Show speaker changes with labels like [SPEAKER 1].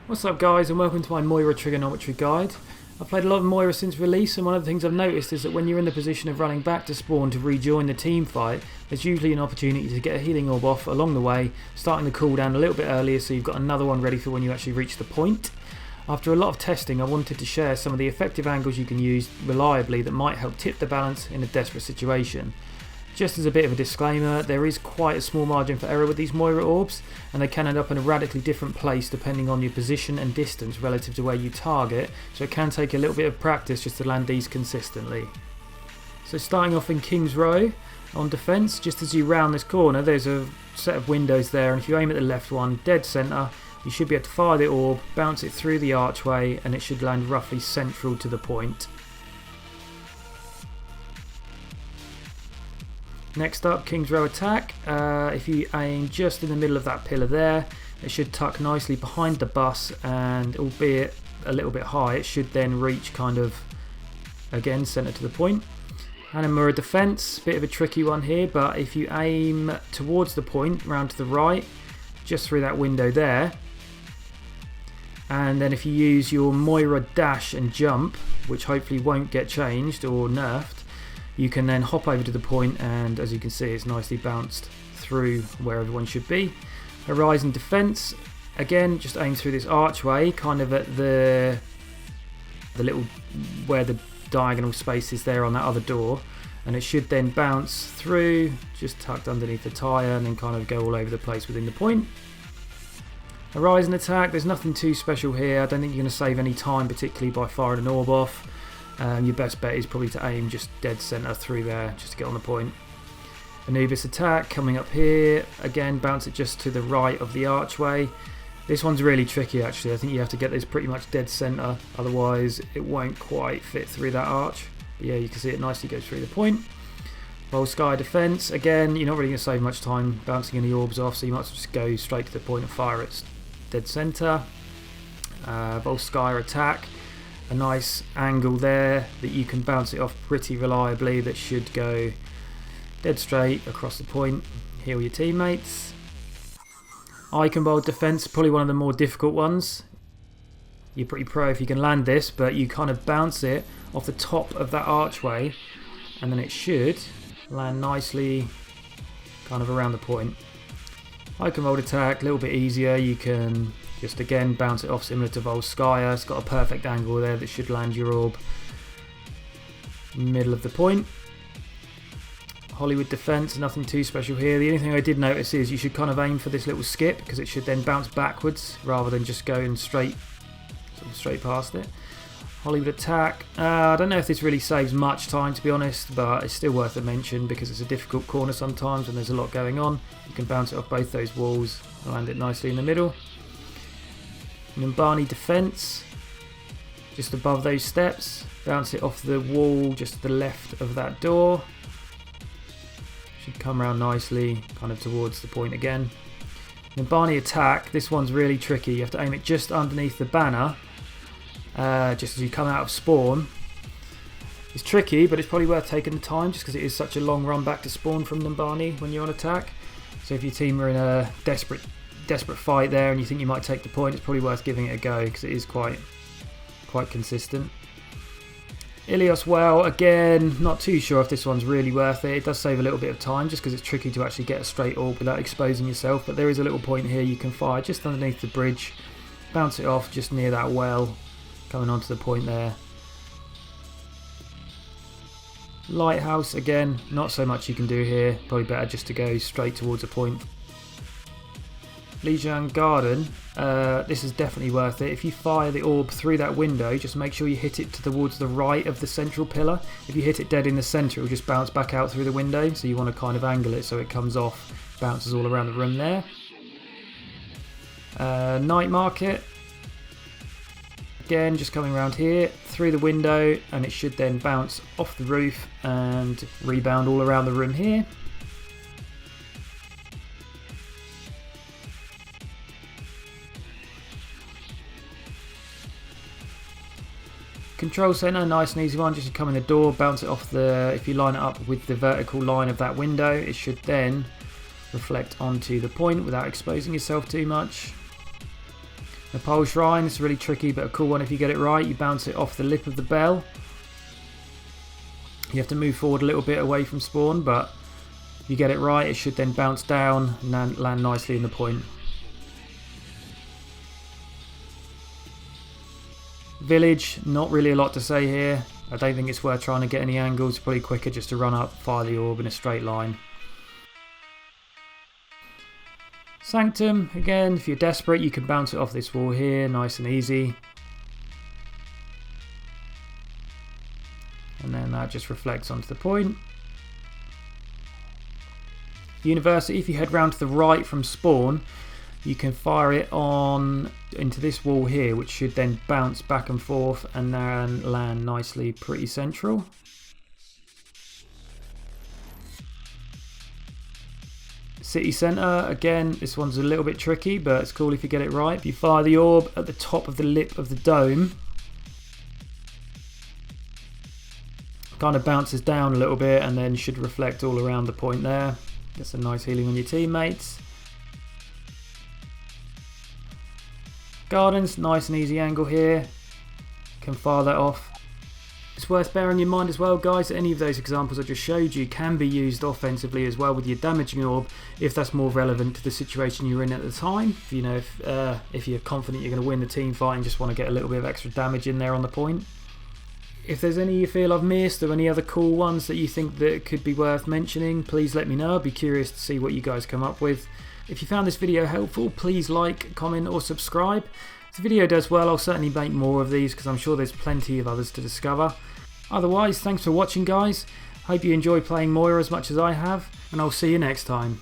[SPEAKER 1] What's up guys, and welcome to my Moira trigonometry guide. I've played a lot of Moira since release, and one of the things I've noticed is that when you're in the position of running back to spawn to rejoin the team fight, there's usually an opportunity to get a healing orb off along the way, starting the cooldown a little bit earlier so you've got another one ready for when you actually reach the point. After a lot of testing, I wanted to share some of the effective angles you can use reliably that might help tip the balance in a desperate situation. Just as a bit of a disclaimer, there is quite a small margin for error with these Moira orbs, and they can end up in a radically different place depending on your position and distance relative to where you target, so it can take a little bit of practice just to land these consistently. So starting off in King's Row, on defence, just as you round this corner there's a set of windows there, and if you aim at the left one, dead centre, you should be able to fire the orb, bounce it through the archway, and it should land roughly central to the point. Next up, King's Row attack. If you aim just in the middle of that pillar there, it should tuck nicely behind the bus, and albeit a little bit high, it should then reach kind of, again, centre to the point. HANAMURA defence, bit of a tricky one here, but if you aim towards the point, round to the right, just through that window there, and then if you use your Moira dash and jump, which hopefully won't get changed or nerfed, you can then hop over to the point, and as you can see it's nicely bounced through where everyone should be. Horizon defence, again just aim through this archway, kind of at the little, where the diagonal space is there on that other door, and it should then bounce through, just tucked underneath the tyre, and then kind of go all over the place within the point. Horizon attack, there's nothing too special here. I don't think you're going to save any time particularly by firing an orb off. Your best bet is probably to aim just dead centre through there just to get on the point. ANUBIS attack coming up here, again bounce it just to the right of the archway. This one's really tricky actually. I think you have to get this pretty much dead centre, otherwise it won't quite fit through that arch. But yeah, you can see it nicely goes through the point. VOLSKAYA defence, again you're not really going to save much time bouncing any orbs off, so you might as well just go straight to the point and fire it dead centre. VOLSKAYA attack, a nice angle there that you can bounce it off pretty reliably, that should go dead straight across the point, heal your teammates. EICHENWALDE defence, probably one of the more difficult ones. You're pretty pro if you can land this, but you kind of bounce it off the top of that archway, and then it should land nicely kind of around the point. EICHENWALDE attack, a little bit easier. You can just again bounce it off similar to VOLSKAYA. It's got a perfect angle there that should land your orb middle of the point. Hollywood defence, nothing too special here. The only thing I did notice is you should kind of aim for this little skip, because it should then bounce backwards rather than just going straight past it. Hollywood attack, I don't know if this really saves much time to be honest, but it's still worth a mention because it's a difficult corner sometimes when there's a lot going on. You can bounce it off both those walls and land it nicely in the middle. NUMBANI defence, just above those steps, bounce it off the wall just to the left of that door. Should come around nicely kind of towards the point again. NUMBANI attack, this one's really tricky. You have to aim it just underneath the banner, just as you come out of spawn. It's tricky, but it's probably worth taking the time just because it is such a long run back to spawn from NUMBANI when you're on attack. So if your team are in a desperate fight there and you think you might take the point, it's probably worth giving it a go because it is quite consistent. ILIOS, well, again, not too sure if this one's really worth it. It does save a little bit of time just because it's tricky to actually get a straight orb without exposing yourself, but there is a little point here you can fire just underneath the bridge, bounce it off just near that well, coming onto the point there. Lighthouse, again, not so much you can do here, probably better just to go straight towards a point. LIJIANG garden, this is definitely worth it. If you fire the orb through that window, just make sure you hit it towards the right of the central pillar. If you hit it dead in the centre, it will just bounce back out through the window, so you want to kind of angle it so it comes off, bounces all around the room there. Night market, again just coming around here through the window, and it should then bounce off the roof and rebound all around the room here. Control centre, nice and easy one, just to come in the door, bounce it off the, if you line it up with the vertical line of that window, it should then reflect onto the point without exposing yourself too much. Nepal Shrine, it's really tricky but a cool one if you get it right. You bounce it off the lip of the bell. You have to move forward a little bit away from spawn, but if you get it right it should then bounce down and land nicely in the point. Village, not really a lot to say here. I don't think it's worth trying to get any angles. It's probably quicker just to run up, fire the orb in a straight line. Sanctum, again, if you're desperate you can bounce it off this wall here, nice and easy. And then that just reflects onto the point. University, if you head round to the right from spawn, you can fire it on into this wall here, which should then bounce back and forth and then land nicely pretty central. City centre, again, this one's a little bit tricky, but it's cool if you get it right. If you fire the orb at the top of the lip of the dome, kind of bounces down a little bit and then should reflect all around the point there. Get some nice healing on your teammates. Gardens, nice and easy angle here. Can fire that off. It's worth bearing in mind as well, guys, that any of those examples I just showed you can be used offensively as well with your damaging orb if that's more relevant to the situation you're in at the time. You know, if you're confident you're going to win the team fight and just want to get a little bit of extra damage in there on the point. If there's any you feel I've missed or any other cool ones that you think that could be worth mentioning, please let me know. I'd be curious to see what you guys come up with. If you found this video helpful, please like, comment or subscribe. If the video does well, I'll certainly make more of these because I'm sure there's plenty of others to discover. Otherwise, thanks for watching, guys. Hope you enjoy playing Moira as much as I have, and I'll see you next time.